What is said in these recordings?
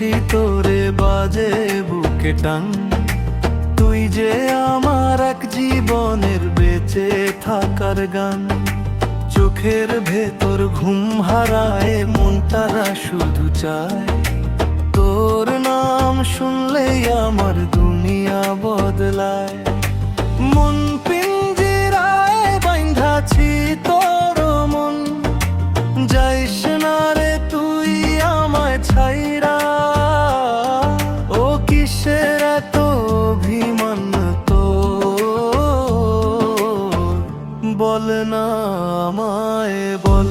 আছি তোরে বাজে বুকে টান। তুই যে আমার এক জীবনের বেঁচে থাকার গান। চোখের ভেতর ঘুম হারায় মনটারা শুধু চায় তোর নাম শুনলেই আমার দুনিয়া বদলায়। মন পিঞ্জিরায় বাইন্ধাছি তোর মন, যাইস না রে তুই আমায় ছাইরা। ও কিসের এত অভিমান তোর, বল না আমায় বল।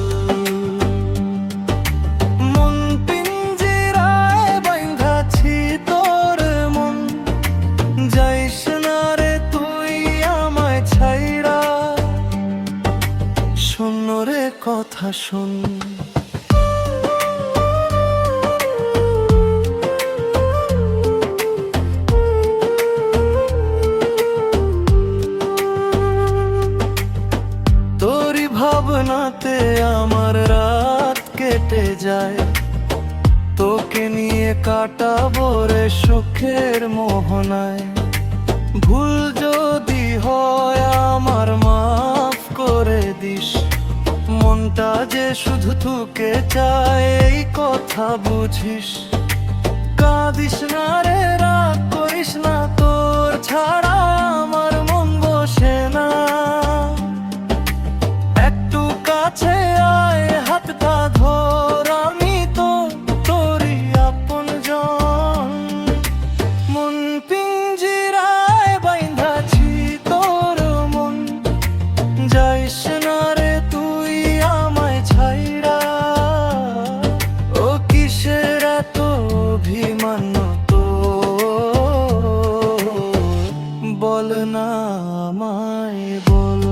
মন পিঞ্জিরায় বাইন্ধাছি তোর মন, যাইস না রে তুই আমায় ছাইরা। শোন রে কথা শোন, তোরই ভাবনাতে আমার রাত কেটে যায়। তোকে নিয়ে কাটাবো রে সুখের মোহনায়। ভুল যদি হয় আমার মাফ করে দিস, মনটা যে শুধু তোকে চায় এই কথা বুঝিস। কাঁদিস না রে, রাগ করিস না, তোর ছাড়া আমার মন বসে না। একটু কাছে আয়, হাতটা ধর, আমি তো তোরই আপনজন। মন পিঞ্জিরায় বাইন্ধাছি তোর মন, যাইস না রে তুই আমায় ছাইরা। ও কিসের এত অভিমান তোর, বল না আমায় বল।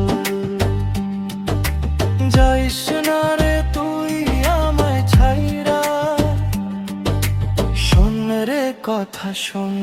যাইস না রে তুই আমায় ছাইরা, শোন রে কথা শোন।